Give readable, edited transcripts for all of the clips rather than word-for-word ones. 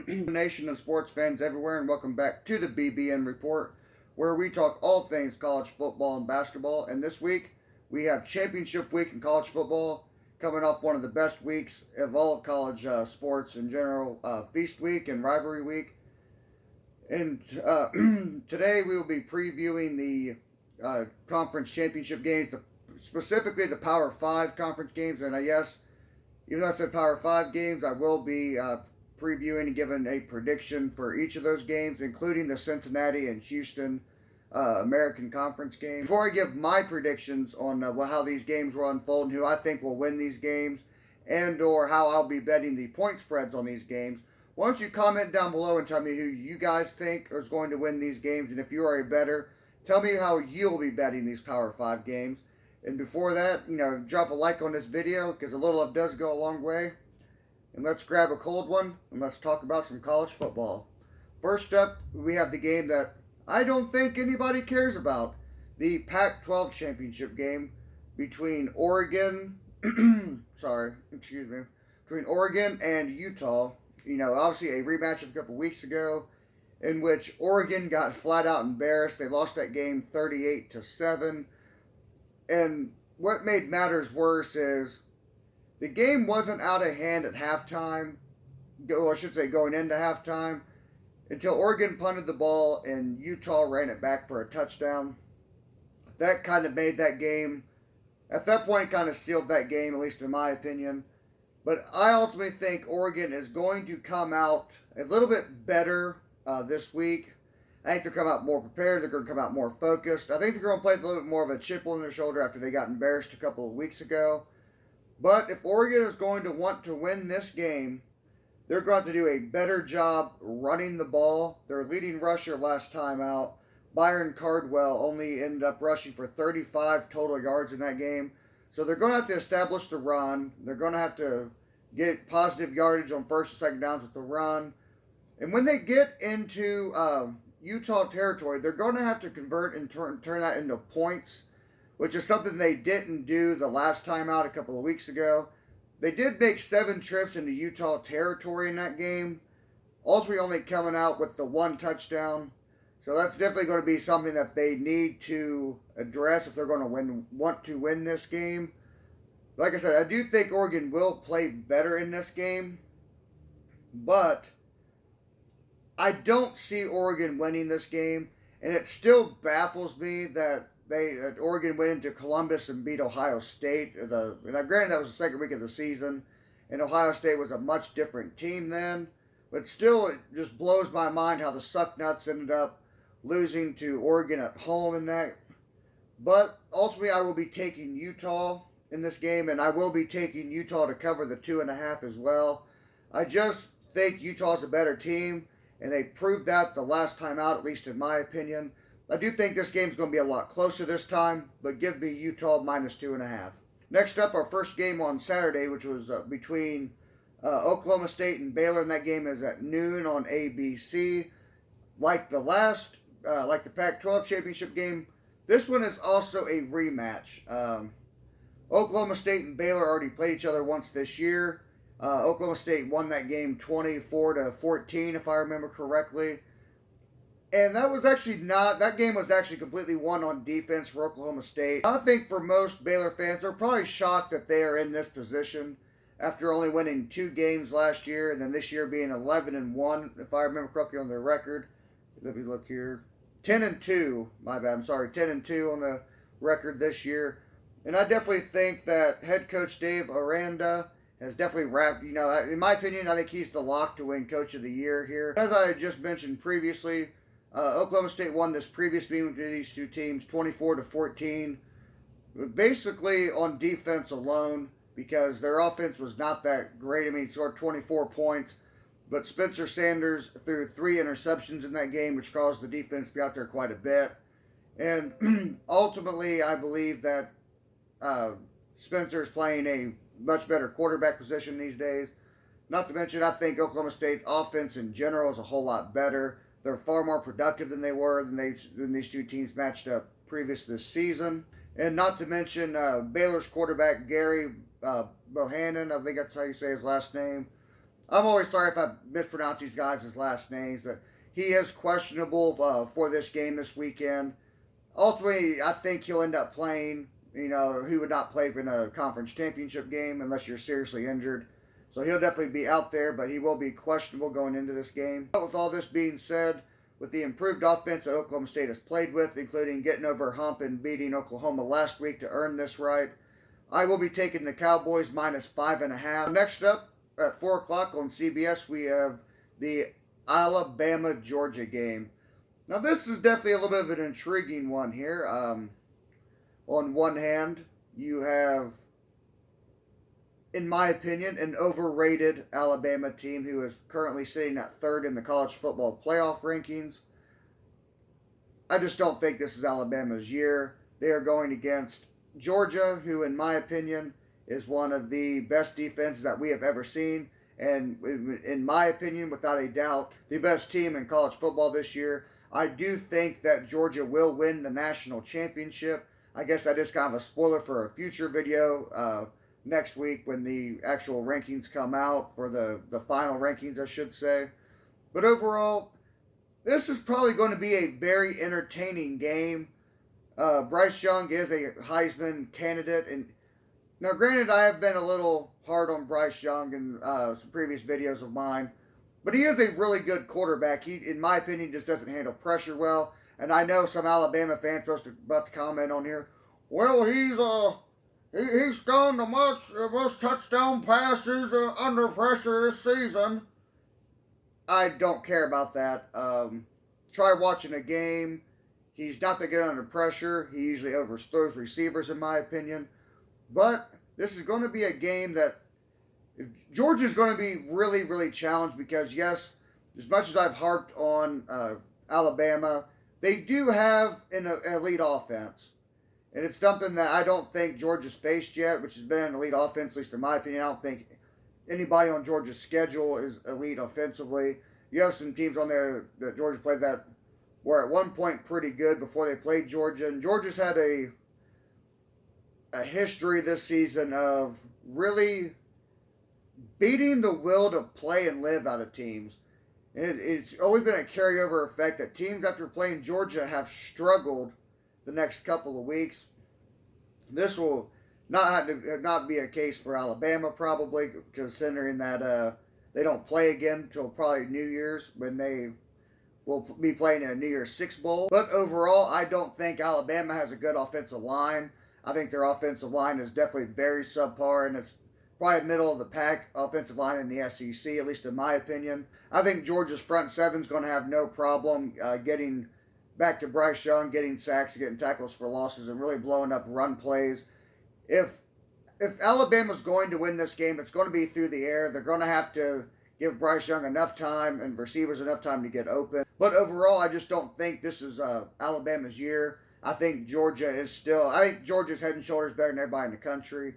Nation and sports fans everywhere, and welcome back to the BBN Report, where we talk all things college football and basketball. And this week, we have championship week in college football, coming off one of the best weeks of all college sports in general, feast week and rivalry week. And today we will be previewing the conference championship games, specifically the Power 5 conference games. And yes, even though I said Power 5 games, I will be previewing and giving a prediction for each of those games, including the Cincinnati and Houston American Conference game. Before I give my predictions on how these games will unfold and who I think will win these games, and or how I'll be betting the point spreads on these games, why don't you comment down below and tell me who you guys think is going to win these games, and if you are a bettor, tell me how you'll be betting these Power 5 games. And before that, drop a like on this video, because a little love does go a long way. And let's grab a cold one, and let's talk about some college football. First up, we have the game that I don't think anybody cares about. The Pac-12 championship game between Oregon, between Oregon and Utah. Obviously a rematch of a couple weeks ago, in which Oregon got flat out embarrassed. They lost that game 38-7. And what made matters worse is the game wasn't out of hand at halftime, or I should say going into halftime, until Oregon punted the ball and Utah ran it back for a touchdown. That kind of made that game, at that point, kind of sealed that game, at least in my opinion. But I ultimately think Oregon is going to come out a little bit better this week. I think they'll come out more prepared. They're going to come out more focused. I think they're going to play with a little bit more of a chip on their shoulder after they got embarrassed a couple of weeks ago. But if Oregon is going to want to win this game, they're going to do a better job running the ball. Their leading rusher last time out, Byron Cardwell, only ended up rushing for 35 total yards in that game. So they're going to have to establish the run. They're going to have to get positive yardage on first and second downs with the run. And when they get into Utah territory, they're going to have to convert and turn that into points, which is something they didn't do the last time out a couple of weeks ago. They did make 7 trips into Utah territory in that game, ultimately only coming out with the 1 touchdown. So that's definitely going to be something that they need to address if they're going to want to win this game. Like I said, I do think Oregon will play better in this game, but I don't see Oregon winning this game, and it still baffles me that Oregon went into Columbus and beat Ohio State. And granted, that was the second week of the season, and Ohio State was a much different team then. But still, it just blows my mind how the Sucknuts ended up losing to Oregon at home in that. But ultimately, I will be taking Utah in this game, and I will be taking Utah to cover the 2.5 as well. I just think Utah's a better team, and they proved that the last time out, at least in my opinion. I do think this game's going to be a lot closer this time, but give me Utah minus 2.5. Next up, our first game on Saturday, which was between Oklahoma State and Baylor, and that game is at noon on ABC. Like the Pac-12 championship game, this one is also a rematch. Oklahoma State and Baylor already played each other once this year. Oklahoma State won that game 24-14, if I remember correctly. And that game was actually completely won on defense for Oklahoma State. I think for most Baylor fans, they're probably shocked that they are in this position after only winning 2 games last year, and then this year being 11-1, if I remember correctly on their record. Let me look here. 10-2, my bad, I'm sorry, 10-2 on the record this year. And I definitely think that head coach Dave Aranda has definitely wrapped, in my opinion, I think he's the lock to win Coach of the Year here. As I had just mentioned previously, Oklahoma State won this previous meeting between these two teams 24-14, basically on defense alone, because their offense was not that great. I mean, he scored 24 points, but Spencer Sanders threw 3 interceptions in that game, which caused the defense to be out there quite a bit. And ultimately, I believe that Spencer is playing a much better quarterback position these days. Not to mention, I think Oklahoma State offense in general is a whole lot better. They're far more productive than they were when these two teams matched up previous this season. And not to mention Baylor's quarterback, Gary Bohannon, I think that's how you say his last name. I'm always sorry if I mispronounce these guys' last names, but he is questionable for this game this weekend. Ultimately, I think he'll end up playing. You know, he would not play in a conference championship game unless you're seriously injured. So he'll definitely be out there, but he will be questionable going into this game. But with all this being said, with the improved offense that Oklahoma State has played with, including getting over a hump and beating Oklahoma last week to earn this right, I will be taking the Cowboys minus 5.5. Next up, at 4 o'clock on CBS, we have the Alabama-Georgia game. Now, this is definitely a little bit of an intriguing one here. On one hand, you have, in my opinion, an overrated Alabama team who is currently sitting at third in the college football playoff rankings. I just don't think this is Alabama's year. They are going against Georgia, who, in my opinion, is one of the best defenses that we have ever seen. And in my opinion, without a doubt, the best team in college football this year. I do think that Georgia will win the national championship. I guess that is kind of a spoiler for a future video next week when the actual rankings come out, for the final rankings, I should say. But overall, this is probably going to be a very entertaining game. Bryce Young is a Heisman candidate, and now granted, I have been a little hard on Bryce Young in some previous videos of mine, but he is a really good quarterback. He, in my opinion, just doesn't handle pressure well. And I know some Alabama fans are about to comment on here. Well, he's gone the most touchdown passes under pressure this season. I don't care about that. Try watching a game. He's not that good under pressure. He usually overthrows receivers, in my opinion. But this is going to be a game that Georgia's going to be really, really challenged because, yes, as much as I've harped on Alabama, they do have an elite offense. And it's something that I don't think Georgia's faced yet, which has been an elite offense, at least in my opinion. I don't think anybody on Georgia's schedule is elite offensively. You have some teams on there that Georgia played that were at one point pretty good before they played Georgia. And Georgia's had a history this season of really beating the will to play and live out of teams. And it's always been a carryover effect that teams after playing Georgia have struggled the next couple of weeks. This will not be a case for Alabama, probably, considering that they don't play again until probably New Year's, when they will be playing in a New Year's Six Bowl. But overall, I don't think Alabama has a good offensive line. I think their offensive line is definitely very subpar, and it's probably middle of the pack offensive line in the SEC, at least in my opinion. I think Georgia's front seven is going to have no problem getting back to Bryce Young, getting sacks, getting tackles for losses, and really blowing up run plays. If Alabama's going to win this game, it's going to be through the air. They're going to have to give Bryce Young enough time and receivers enough time to get open. But overall, I just don't think this is Alabama's year. I think Georgia's head and shoulders better than everybody in the country.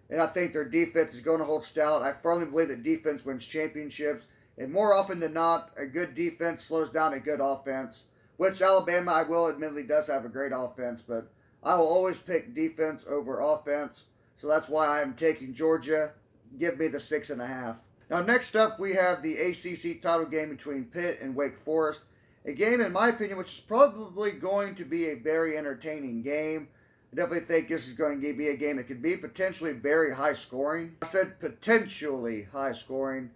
And I think their defense is going to hold stout. I firmly believe that defense wins championships. And more often than not, a good defense slows down a good offense. Which Alabama, I will admittedly, does have a great offense. But I will always pick defense over offense. So that's why I am taking Georgia. Give me the 6.5. Now next up, we have the ACC title game between Pitt and Wake Forest. A game, in my opinion, which is probably going to be a very entertaining game. I definitely think this is going to be a game that could be potentially very high scoring. I said potentially high scoring.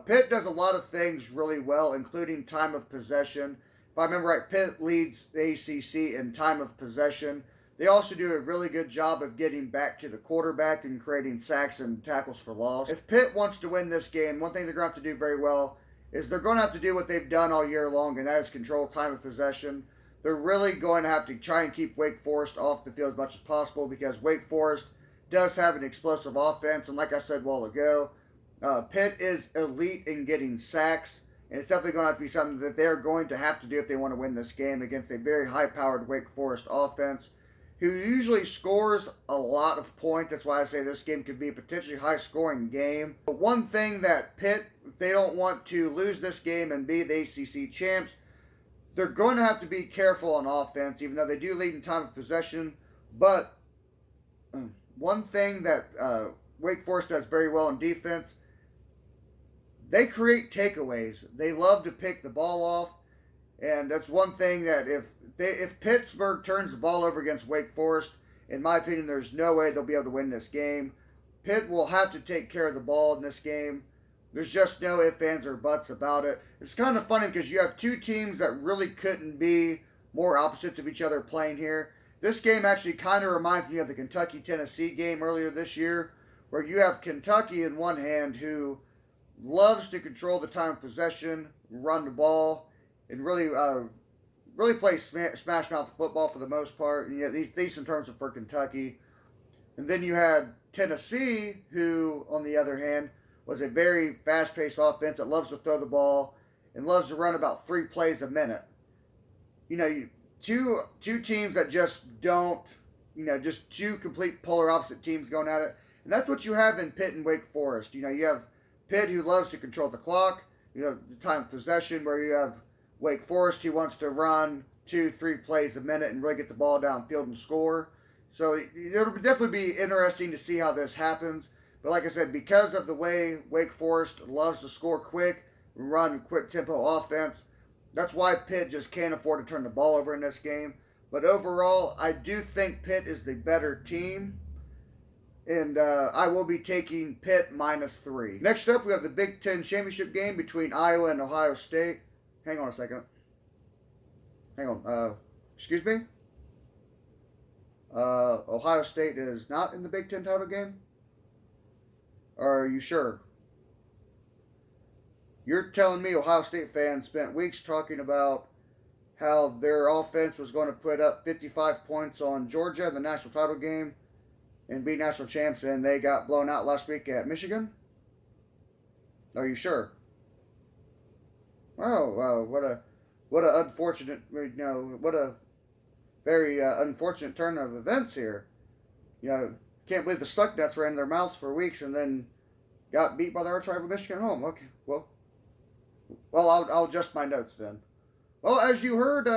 Pitt does a lot of things really well, including time of possession. If I remember right, Pitt leads the ACC in time of possession. They also do a really good job of getting back to the quarterback and creating sacks and tackles for loss. If Pitt wants to win this game, one thing they're going to have to do very well is they're going to have to do what they've done all year long, and that is control time of possession. They're really going to have to try and keep Wake Forest off the field as much as possible, because Wake Forest does have an explosive offense, and like I said a while ago, Pitt is elite in getting sacks, and it's definitely going to have to be something that they're going to have to do if they want to win this game against a very high-powered Wake Forest offense, who usually scores a lot of points. That's why I say this game could be a potentially high-scoring game. But one thing that Pitt, if they don't want to lose this game and be the ACC champs, they're going to have to be careful on offense, even though they do lead in time of possession. But one thing that Wake Forest does very well in defense, they create takeaways. They love to pick the ball off, and that's one thing that if Pittsburgh turns the ball over against Wake Forest, in my opinion, there's no way they'll be able to win this game. Pitt will have to take care of the ball in this game. There's just no ifs, ands, or buts about it. It's kind of funny because you have two teams that really couldn't be more opposites of each other playing here. This game actually kind of reminds me of the Kentucky-Tennessee game earlier this year, where you have Kentucky in one hand who loves to control the time of possession, run the ball, and really play smash mouth football for the most part. And yet, these in terms of for Kentucky. And then you had Tennessee, who, on the other hand, was a very fast-paced offense that loves to throw the ball and loves to run about 3 plays a minute. Two teams that just don't, just two complete polar opposite teams going at it. And that's what you have in Pitt and Wake Forest. You have Pitt, who loves to control the clock. You have the time of possession, where you have Wake Forest, who wants to run 2-3 plays a minute and really get the ball downfield and score. So it'll definitely be interesting to see how this happens. But like I said, because of the way Wake Forest loves to score quick, run quick tempo offense, that's why Pitt just can't afford to turn the ball over in this game. But overall, I do think Pitt is the better team. And I will be taking Pitt -3. Next up, we have the Big Ten Championship game between Iowa and Ohio State. Hang on a second. Hang on. Excuse me? Ohio State is not in the Big Ten title game? Are you sure? You're telling me Ohio State fans spent weeks talking about how their offense was going to put up 55 points on Georgia in the national title game and be national champs, and they got blown out last week at Michigan? Are you sure? Oh, what a unfortunate, what a very unfortunate turn of events here. Can't believe the Sucknuts ran their mouths for weeks and then got beat by the arch rival Michigan at home. Okay, well, I'll adjust my notes then. Well, as you heard,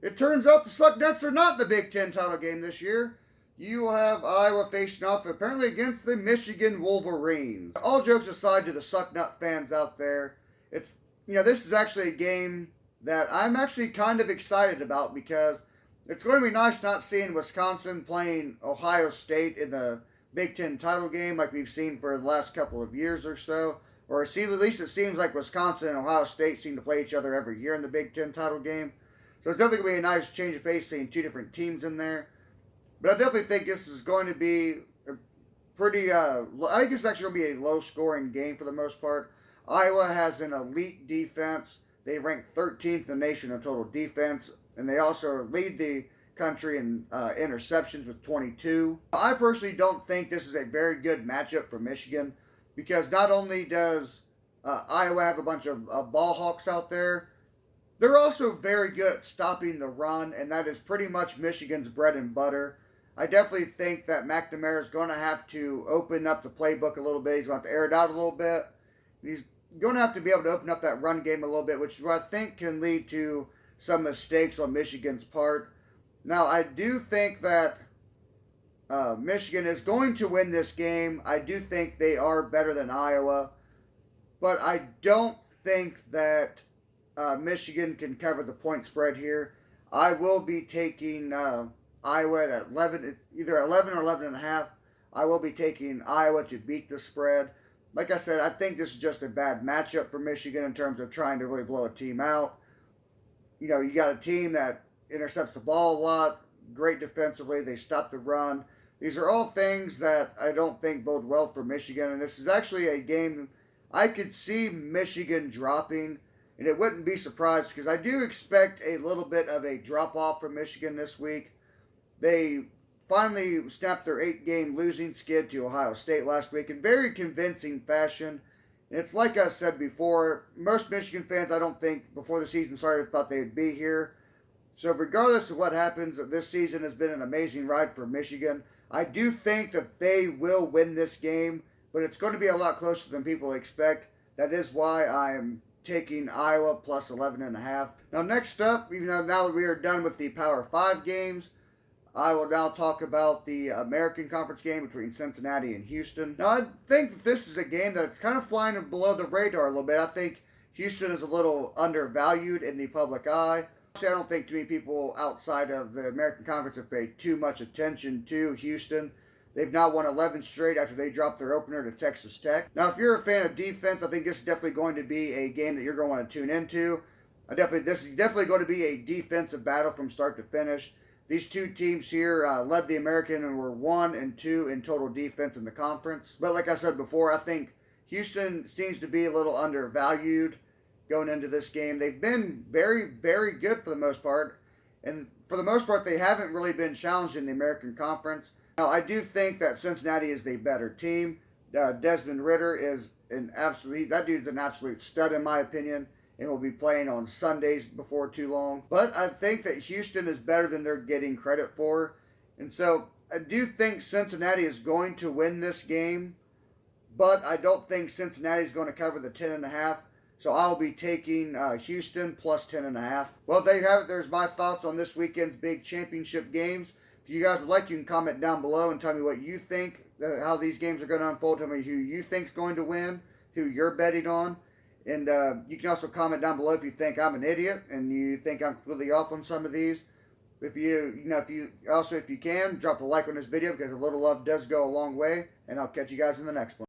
it turns out the Sucknuts are not the Big Ten title game this year. You will have Iowa facing off apparently against the Michigan Wolverines. All jokes aside to the Sucknut fans out there, this is actually a game that I'm actually kind of excited about because it's going to be nice not seeing Wisconsin playing Ohio State in the Big Ten title game like we've seen for the last couple of years or so. Or at least it seems like Wisconsin and Ohio State seem to play each other every year in the Big Ten title game. So it's definitely going to be a nice change of pace seeing two different teams in there. But I definitely think this is going to be a pretty, I think it's actually going to be a low-scoring game for the most part. Iowa has an elite defense. They rank 13th in the nation in total defense, and they also lead the country in interceptions with 22. I personally don't think this is a very good matchup for Michigan because not only does Iowa have a bunch of ball hawks out there, they're also very good at stopping the run, and that is pretty much Michigan's bread and butter. I definitely think that McNamara is going to have to open up the playbook a little bit. He's going to have to air it out a little bit. He's going to have to be able to open up that run game a little bit, which I think can lead to some mistakes on Michigan's part. Now, I do think that Michigan is going to win this game. I do think they are better than Iowa, but I don't think that Michigan can cover the point spread here. I will be taking Iowa at 11, either 11 or 11.5. I will be taking Iowa to beat the spread. Like I said, I think this is just a bad matchup for Michigan in terms of trying to really blow a team out. You got a team that intercepts the ball a lot, great defensively, they stop the run. These are all things that I don't think bode well for Michigan, and this is actually a game I could see Michigan dropping, and it wouldn't be surprised because I do expect a little bit of a drop-off from Michigan this week. They finally snapped their 8-game losing skid to Ohio State last week in very convincing fashion. And it's like I said before, most Michigan fans, I don't think, before the season started, thought they'd be here. So regardless of what happens, this season has been an amazing ride for Michigan. I do think that they will win this game, but it's going to be a lot closer than people expect. That is why I am taking Iowa plus 11.5. Now next up, even though now that we are done with the Power 5 games, I will now talk about the American Conference game between Cincinnati and Houston. Now, I think that this is a game that's kind of flying below the radar a little bit. I think Houston is a little undervalued in the public eye. I don't think too many people outside of the American Conference have paid too much attention to Houston. They've now won 11 straight after they dropped their opener to Texas Tech. Now, if you're a fan of defense, I think this is definitely going to be a game that you're going to want to tune into. This is definitely going to be a defensive battle from start to finish. These two teams here led the American and were 1 and 2 in total defense in the conference. But like I said before, I think Houston seems to be a little undervalued going into this game. They've been very, very good for the most part. And for the most part, they haven't really been challenged in the American Conference. Now, I do think that Cincinnati is the better team. Desmond Ridder is that dude's an absolute stud in my opinion, and will be playing on Sundays before too long. But I think that Houston is better than they're getting credit for. And so I do think Cincinnati is going to win this game, but I don't think Cincinnati is going to cover the 10.5. So I'll be taking Houston plus 10.5. Well, there you have it. There's my thoughts on this weekend's big championship games. If you guys would like, you can comment down below and tell me what you think, how these games are going to unfold. Tell me who you think is going to win, who you're betting on. And you can also comment down below if you think I'm an idiot and you think I'm completely off on some of these. If you can, drop a like on this video because a little love does go a long way. And I'll catch you guys in the next one.